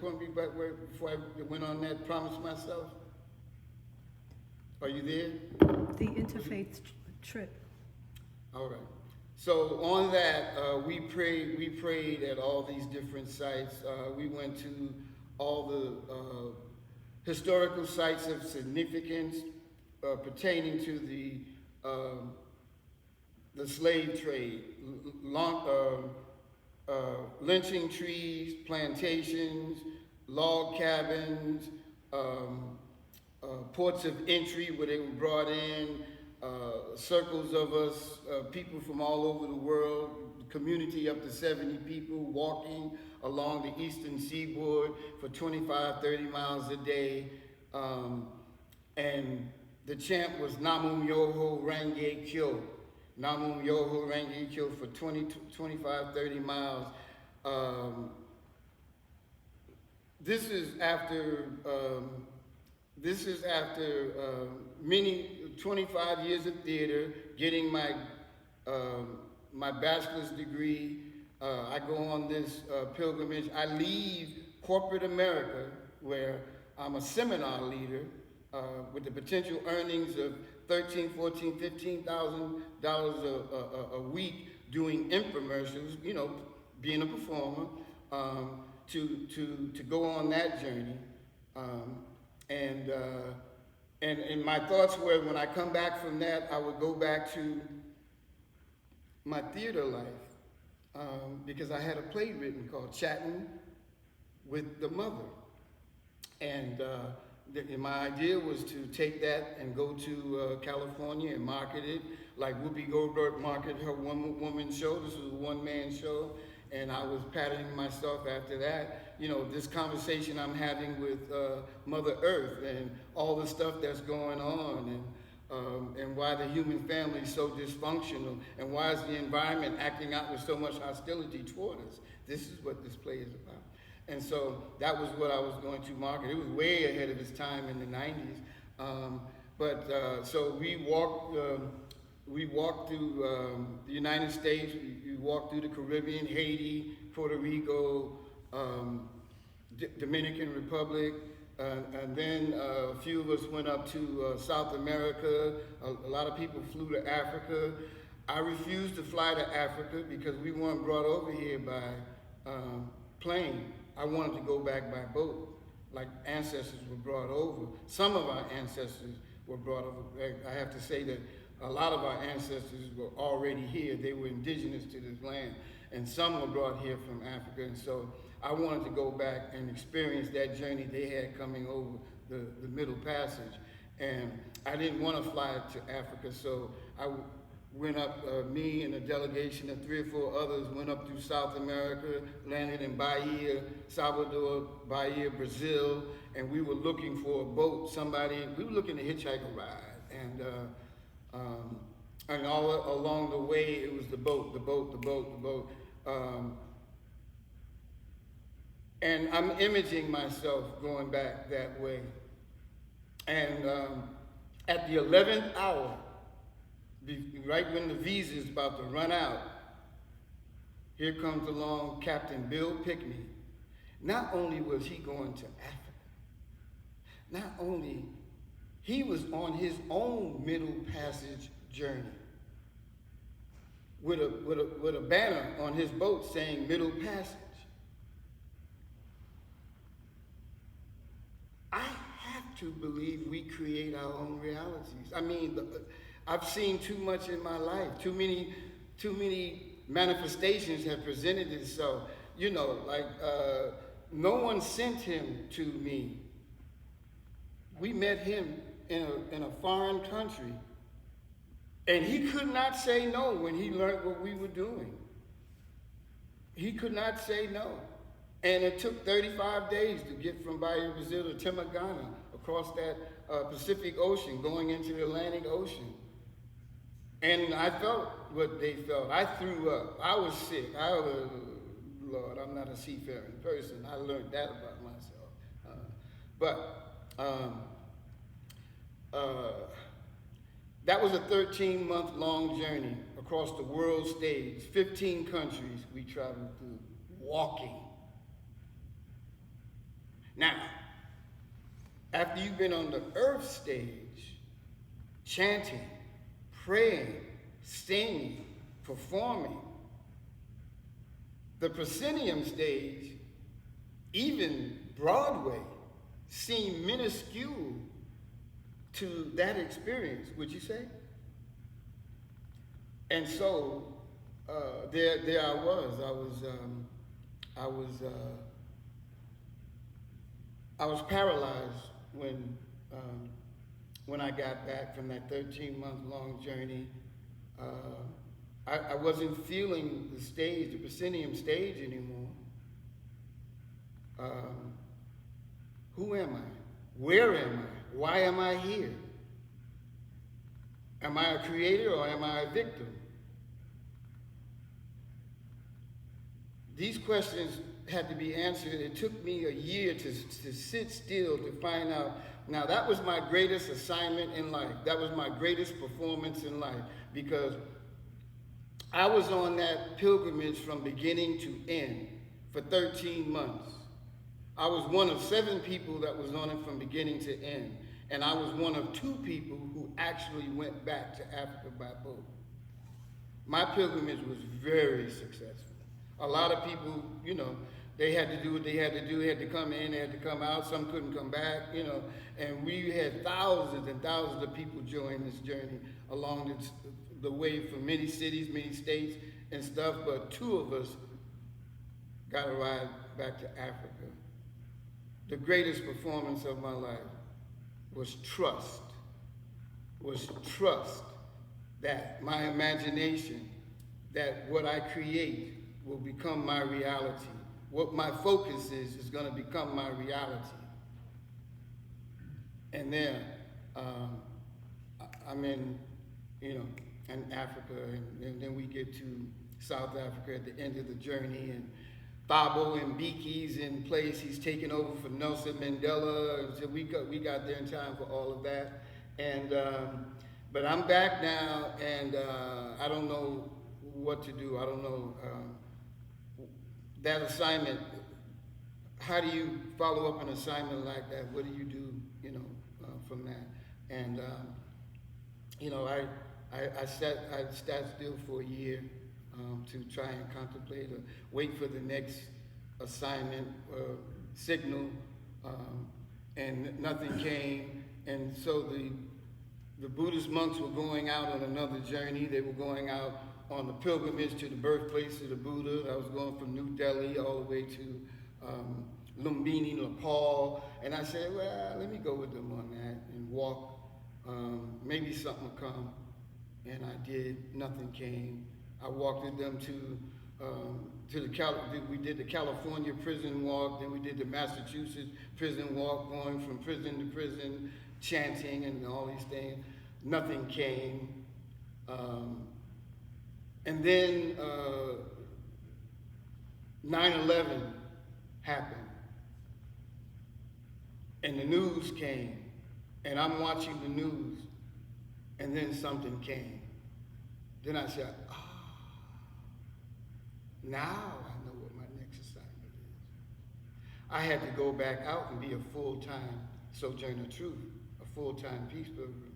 going to be back where before I went on that promise myself? Are you there? The interfaith trip. All right. So on that, we prayed at all these different sites. We went to all the historical sites of significance pertaining to the slave trade, lynching trees, plantations, log cabins, ports of entry where they were brought in, circles of us, people from all over the world, community up to 70 people walking along the eastern seaboard for 25, 30 miles a day. And the chant was Namum Yoho Renge Kyo. Namum Yoho Renge Kyo for 25, 30 miles. This is after many 25 years of theater, getting my my bachelor's degree. I go on this pilgrimage. I leave corporate America, where I'm a seminar leader with the potential earnings of $13,000, $14,000, $15,000 a week doing infomercials. You know, being a performer, to go on that journey. And my thoughts were, when I come back from that, I would go back to my theater life, because I had a play written called Chatting with the Mother. And my idea was to take that and go to California and market it like Whoopi Goldberg marketed her one-woman show. This was a one-man show. And I was patterning myself after that. You know, this conversation I'm having with Mother Earth and all the stuff that's going on, and why the human family is so dysfunctional, and why is the environment acting out with so much hostility toward us. This is what this play is about. And so that was what I was going to market. It was way ahead of its time in the 90s. So we walked through the United States. We walked through the Caribbean, Haiti, Puerto Rico, Dominican Republic, and then a few of us went up to South America. A lot of people flew to Africa. I refused to fly to Africa because we weren't brought over here by plane. I wanted to go back by boat, like ancestors were brought over. Some of our ancestors were brought over. I have to say that a lot of our ancestors were already here. They were indigenous to this land, and some were brought here from Africa. And so I wanted to go back and experience that journey they had coming over the Middle Passage. And I didn't want to fly to Africa, so I went up, me and a delegation of 3 or 4 others went up through South America, landed in Bahia, Salvador, Bahia, Brazil, and we were looking for a boat. We were looking to hitchhike a ride, and all along the way, it was the boat. And I'm imaging myself going back that way. And at the 11th hour, right when the visa is about to run out, here comes along Captain Bill Pickney. Not only was he going to Africa, not only he was on his own Middle Passage journey with a banner on his boat saying Middle Passage. I have to believe we create our own realities. I mean, I've seen too much in my life. Too many manifestations have presented itself. You know, like no one sent him to me. We met him in a foreign country, and he could not say no when he learned what we were doing. He could not say no. And it took 35 days to get from Bahia, Brazil to Timagana, across that Pacific Ocean, going into the Atlantic Ocean. And I felt what they felt. I threw up. I was sick. Lord, I'm not a seafaring person. I learned that about myself. That was a 13-month-long journey across the world stage. 15 countries we traveled through, walking. Now, after you've been on the earth stage, chanting, praying, singing, performing, the proscenium stage, even Broadway, seemed minuscule to that experience, would you say? And so there I was paralyzed when I got back from that 13-month-long journey. I wasn't feeling the stage, the proscenium stage anymore. Who am I? Where am I? Why am I here? Am I a creator or am I a victim? These questions had to be answered. It took me a year to sit still to find out. Now, that was my greatest assignment in life. That was my greatest performance in life, because I was on that pilgrimage from beginning to end for 13 months. I was one of 7 people that was on it from beginning to end. And I was one of 2 people who actually went back to Africa by boat. My pilgrimage was very successful. A lot of people, you know, they had to do what they had to do. They had to come in, they had to come out. Some couldn't come back, you know. And we had thousands and thousands of people join this journey along the way from many cities, many states and stuff. But 2 of us got a ride back to Africa. The greatest performance of my life was trust that my imagination, that what I create will become my reality. What my focus is going to become my reality. And then I'm in, you know, in Africa, and then we get to South Africa at the end of the journey, and Thabo Mbiki's in place. He's taking over for Nelson Mandela. So we got there in time for all of that. And but I'm back now, and I don't know what to do. I don't know that assignment. How do you follow up an assignment like that? What do you do, you know, from that? And you know, I sat still for a year. To try and contemplate or wait for the next assignment signal, and nothing came. And so the Buddhist monks were going out on another journey. They were going out on the pilgrimage to the birthplace of the Buddha. I was going from New Delhi all the way to Lumbini, Nepal. And I said, well, let me go with them on that and walk. Maybe something will come. And I did. Nothing came. I walked with them we did the California prison walk, then we did the Massachusetts prison walk, going from prison to prison, chanting and all these things. Nothing came. And then 9/11 happened. And the news came. And I'm watching the news. And then something came. Then I said, now I know what my next assignment is. I had to go back out and be a full-time Sojourner Truth, a full-time peace pilgrim.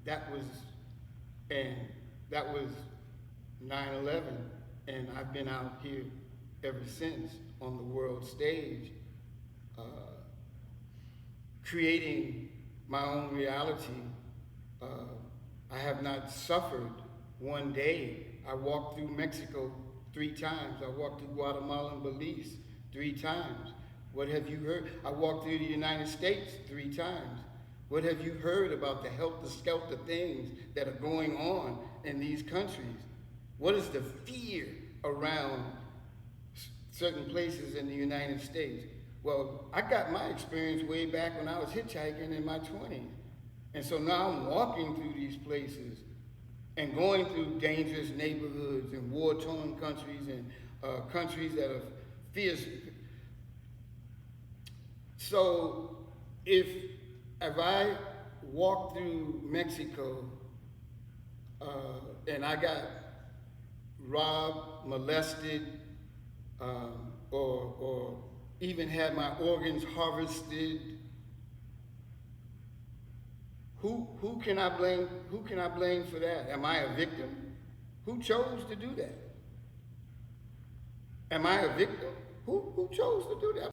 That was 9/11, and I've been out here ever since on the world stage, creating my own reality. I have not suffered one day. I walked through Mexico 3 times. I walked through Guatemala and Belize 3 times. What have you heard? I walked through the United States 3 times. What have you heard about the helter-skelter things that are going on in these countries? What is the fear around certain places in the United States? Well, I got my experience way back when I was hitchhiking in my 20s. And so now I'm walking through these places and going through dangerous neighborhoods and war-torn countries and countries that are fierce. So if I walk through Mexico and I got robbed, molested, or even had my organs harvested. Who can I blame? Who can I blame for that? Am I a victim? Who chose to do that? Am I a victim? Who chose to do that?